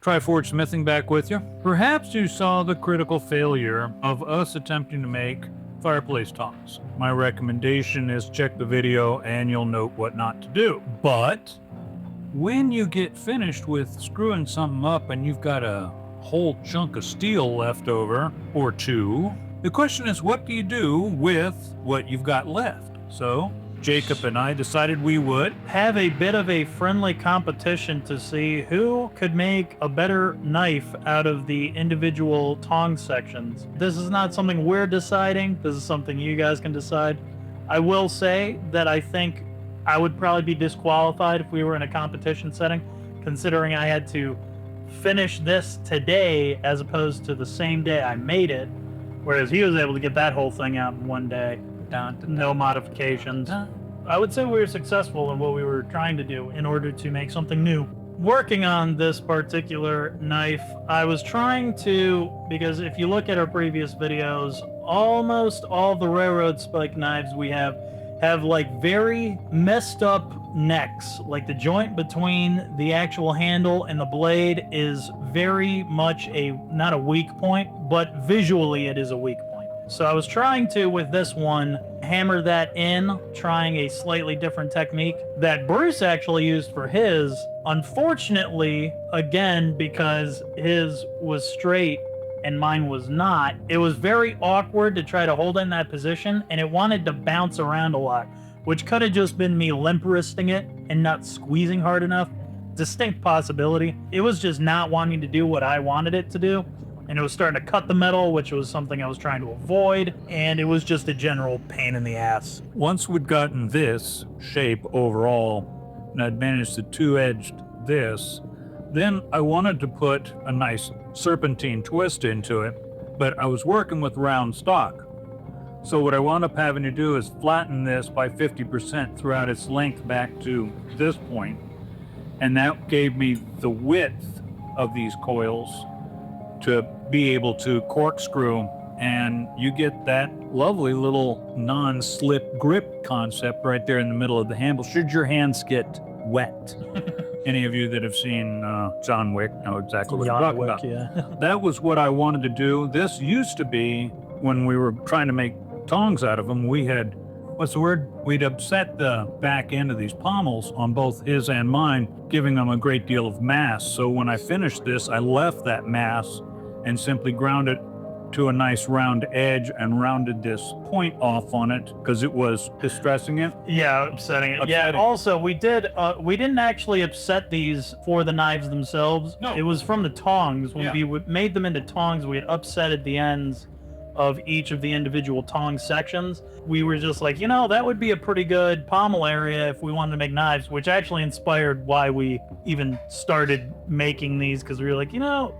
Triforge Smithing back with you. Perhaps you saw the critical failure of us attempting to make Fireplace tongs. My recommendation is check the video and you'll note what not to do. But when you get finished with screwing something up and you've got a whole chunk of steel left over, or two, the question is, what do you do with what you've got left? So Jacob and I decided we would have a bit of a friendly competition to see who could make a better knife out of the individual tong sections. This is not something we're deciding. This is something you guys can decide. I will say that I think I would probably be disqualified if we were in a competition setting, considering I had to finish this today as opposed to the same day I made it, whereas he was able to get that whole thing out in one day. No modifications. I would say we were successful in what we were trying to do in order to make something new. Working on this particular knife, I was trying to, because if you look at our previous videos, almost all the railroad spike knives we have like very messed up necks. Like the joint between the actual handle and the blade is very much not a weak point, but visually it is a weak point. So I was trying to, with this one, hammer that in, trying a slightly different technique that Bruce actually used for his. Unfortunately, again, because his was straight and mine was not, it was very awkward to try to hold in that position, and it wanted to bounce around a lot, which could have just been me limp wristing it and not squeezing hard enough. Distinct possibility. It was just not wanting to do what I wanted it to do. And it was starting to cut the metal, which was something I was trying to avoid, and it was just a general pain in the ass. Once we'd gotten this shape overall, and I'd managed to two-edged this, then I wanted to put a nice serpentine twist into it, but I was working with round stock. So what I wound up having to do is flatten this by 50% throughout its length back to this point, and that gave me the width of these coils to be able to corkscrew, and you get that lovely little non-slip grip concept right there in the middle of the handle should your hands get wet. Any of you that have seen John Wick know exactly what I'm talking about. Yeah. That was what I wanted to do. This used to be, when we were trying to make tongs out of them, we had, we'd upset the back end of these pommels on both his and mine, giving them a great deal of mass. So when I finished this, I left that mass and simply ground it to a nice round edge and rounded this point off on it because it was distressing it. Yeah, upsetting it. Yeah, also we didn't actually upset these for the knives themselves. No. It was from the tongs. When we made them into tongs, we had upsetted the ends of each of the individual tong sections. We were just like, that would be a pretty good pommel area if we wanted to make knives, which actually inspired why we even started making these, because we were like,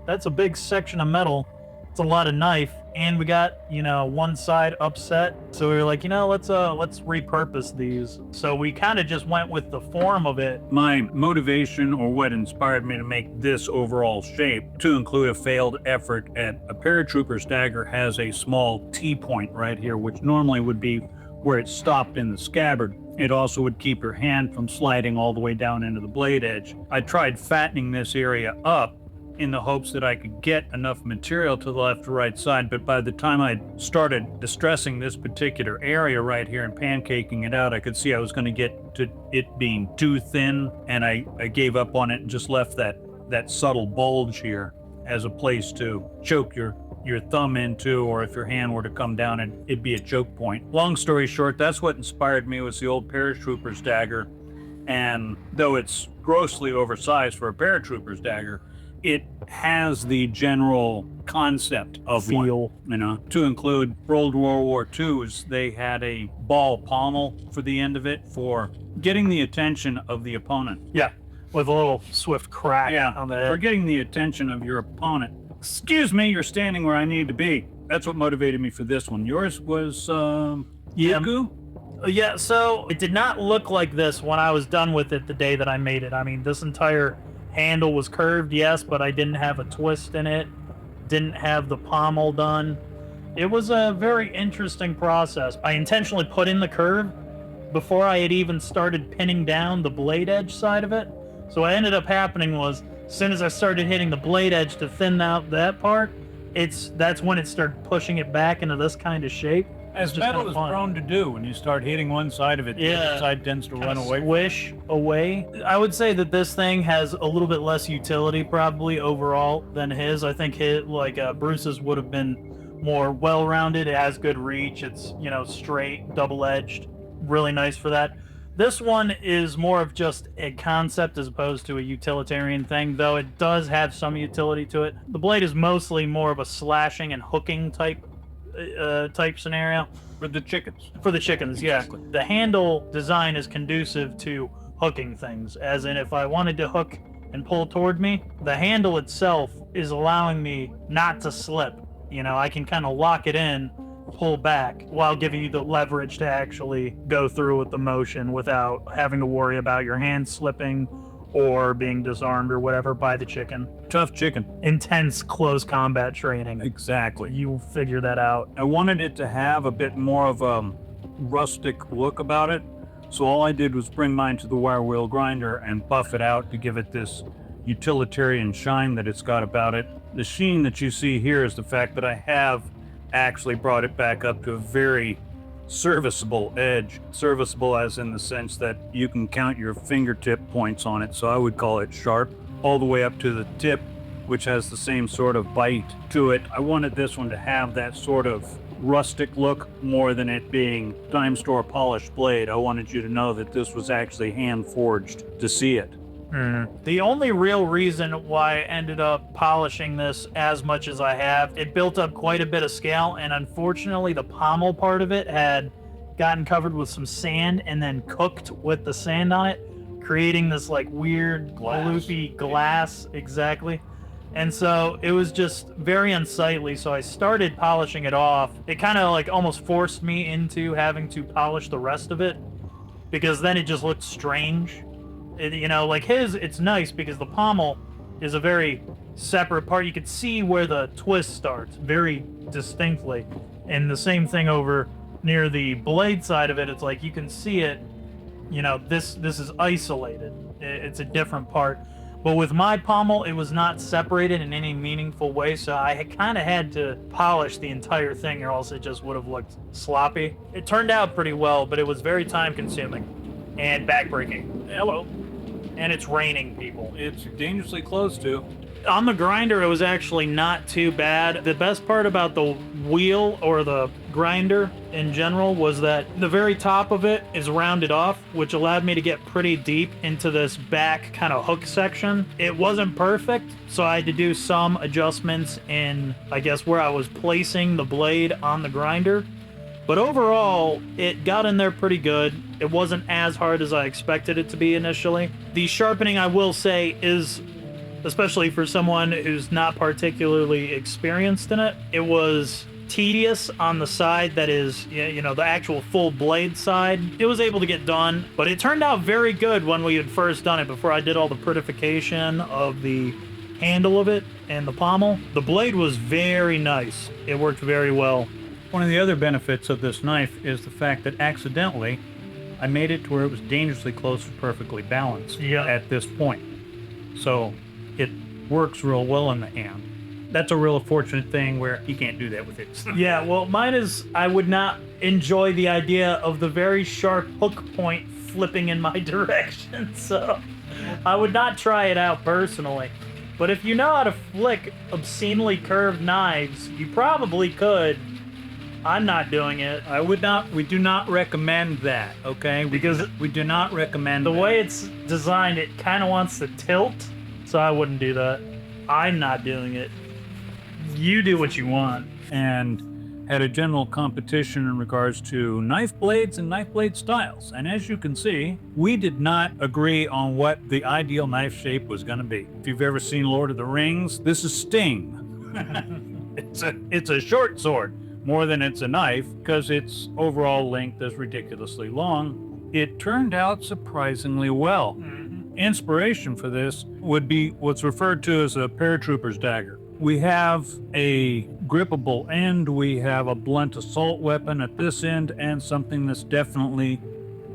that's a big section of metal. It's a lot of knife, and we got, one side upset. So we were like, let's repurpose these. So we kind of just went with the form of it. My motivation, or what inspired me to make this overall shape, to include a failed effort at a paratrooper's dagger, has a small T-point right here, which normally would be where it stopped in the scabbard. It also would keep your hand from sliding all the way down into the blade edge. I tried fattening this area up in the hopes that I could get enough material to the left or right side, but by the time I started distressing this particular area right here and pancaking it out, I could see I was going to get to it being too thin, and I gave up on it and just left that subtle bulge here as a place to choke your thumb into, or if your hand were to come down, it'd be a choke point. Long story short, that's what inspired me, was the old paratrooper's dagger, and though it's grossly oversized for a paratrooper's dagger, it has the general concept of feel. One, to include World War II's, they had a ball pommel for the end of it for getting the attention of the opponent. Yeah, with a little swift crack on the for edge. getting the attention of your opponent. Excuse me, you're standing where I need to be. That's what motivated me for this one. Yours was Yaku? Yeah, so it did not look like this when I was done with it the day that I made it. I mean, this entire handle was curved, yes, but I didn't have a twist in it, didn't have the pommel done. It was a very interesting process. I intentionally put in the curve before I had even started pinning down the blade edge side of it. So what ended up happening was As soon as I started hitting the blade edge to thin out that part, that's when it started pushing it back into this kind of shape. As It's just metal kinda is fun. prone to do, when you start hitting one side of it, the Yeah. other side tends to run away. Swish away. I would say that this thing has a little bit less utility probably overall than his. I think Bruce's would have been more well-rounded. It has good reach. It's, straight, double-edged, really nice for that. This one is more of just a concept as opposed to a utilitarian thing, though it does have some utility to it. The blade is mostly more of a slashing and hooking type scenario. For the chickens. For the chickens, yeah. The handle design is conducive to hooking things, as in if I wanted to hook and pull toward me, the handle itself is allowing me not to slip. I can kind of lock it in, pull back, while giving you the leverage to actually go through with the motion without having to worry about your hand slipping or being disarmed or whatever by the chicken. Tough chicken. Intense close combat training. Exactly. You figure that out. I wanted it to have a bit more of a rustic look about it, so all I did was bring mine to the wire wheel grinder and buff it out to give it this utilitarian shine that it's got about it. The sheen that you see here is the fact that I have actually brought it back up to a very serviceable edge. Serviceable as in the sense that you can count your fingertip points on it, so I would call it sharp, all the way up to the tip, which has the same sort of bite to it. I wanted this one to have that sort of rustic look more than it being dime store polished blade. I wanted you to know that this was actually hand forged to see it. The only real reason why I ended up polishing this as much as I have, it built up quite a bit of scale, and unfortunately the pommel part of it had gotten covered with some sand and then cooked with the sand on it, creating this weird gloopy glass. Exactly. And so it was just very unsightly, so I started polishing it off. It kind of almost forced me into having to polish the rest of it, because then it just looked strange. His, it's nice because the pommel is a very separate part. You could see where the twist starts very distinctly. And the same thing over near the blade side of it. It's you can see it, this is isolated. It's a different part. But with my pommel, it was not separated in any meaningful way, so I kind of had to polish the entire thing, or else it just would have looked sloppy. It turned out pretty well, but it was very time-consuming and backbreaking. Hello. And it's raining, people. It's dangerously close to. On the grinder, it was actually not too bad. The best part about the wheel or the grinder in general was that the very top of it is rounded off, which allowed me to get pretty deep into this back kind of hook section. It wasn't perfect, so I had to do some adjustments in, I guess, where I was placing the blade on the grinder. But overall, it got in there pretty good. It wasn't as hard as I expected it to be initially. The sharpening, I will say, is, especially for someone who's not particularly experienced in it, it was tedious on the side that is, the actual full blade side. It was able to get done, but it turned out very good when we had first done it, before I did all the prettification of the handle of it and the pommel. The blade was very nice. It worked very well. One of the other benefits of this knife is the fact that accidentally I made it to where it was dangerously close to perfectly balanced at this point. So it works real well in the hand. That's a real fortunate thing where you can't do that with it. Yeah, well, mine is, I would not enjoy the idea of the very sharp hook point flipping in my direction, so I would not try it out personally. But if you know how to flick obscenely curved knives, you probably could. I'm not doing it. I would not. We do not recommend that, okay? Because we do not recommend the that. way it's designed, it kind of wants to tilt, so I wouldn't do that. I'm not doing it. You do what you want. And had a general competition in regards to knife blades and knife blade styles. And as you can see, we did not agree on what the ideal knife shape was going to be. If you've ever seen Lord of the Rings, this is Sting. It's a short sword. More than it's a knife, because its overall length is ridiculously long. It turned out surprisingly well. Inspiration for this would be what's referred to as a paratrooper's dagger. We have a grippable end, we have a blunt assault weapon at this end, and something that's definitely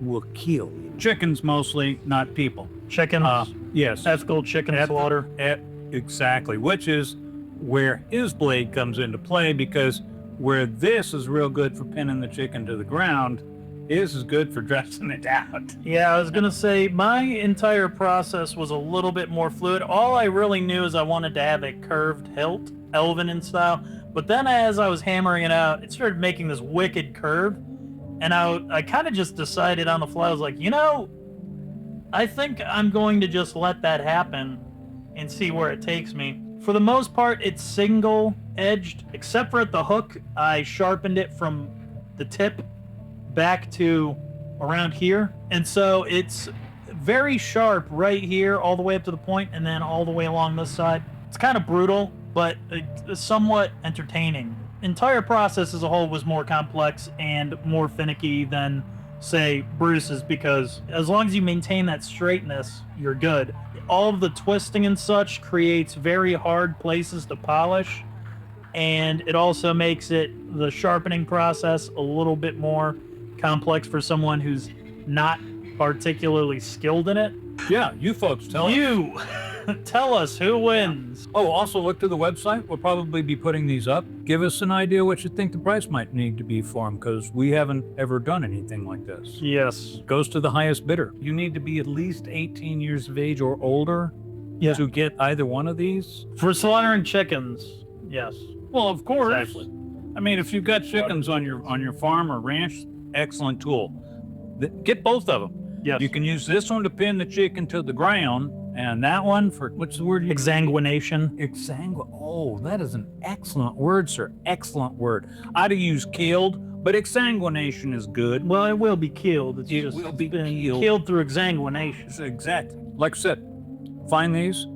will kill. Chickens mostly, not people. Chickens. Yes. Ethical chicken slaughter. Exactly, which is where his blade comes into play, because where this is real good for pinning the chicken to the ground, his is good for dressing it out. Yeah, I was going to say, my entire process was a little bit more fluid. All I really knew is I wanted to have a curved hilt, elven in style. But then as I was hammering it out, it started making this wicked curve. And I kind of just decided on the fly, I was like, I think I'm going to just let that happen and see where it takes me. For the most part, it's single-edged, except for at the hook. I sharpened it from the tip back to around here. And so it's very sharp right here, all the way up to the point, and then all the way along this side. It's kind of brutal, but somewhat entertaining. Entire process as a whole was more complex and more finicky than, say, Bruce's, because as long as you maintain that straightness, you're good. All of the twisting and such creates very hard places to polish, and it also makes the sharpening process a little bit more complex for someone who's not particularly skilled in it. Yeah, you folks tell us. Tell us who wins. Oh, also look to the website. We'll probably be putting these up. Give us an idea what you think the price might need to be for them, because we haven't ever done anything like this. Yes. Goes to the highest bidder. You need to be at least 18 years of age or older to get either one of these. For slaughtering chickens, yes. Well, of course. Exactly. I mean, if you've got chickens on your farm or ranch, excellent tool. Get both of them. Yes. You can use this one to pin the chicken to the ground, and that one for, what's the word? Exsanguination. Oh, that is an excellent word, sir. Excellent word. I'd have used killed, but exsanguination is good. Well, it will be killed. It's just will be been killed. killed through exsanguination. Exactly. Like I said, find these,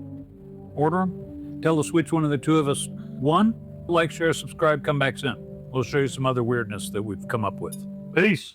order them, tell us which one of the two of us won. Like, share, subscribe, come back soon. We'll show you some other weirdness that we've come up with. Peace.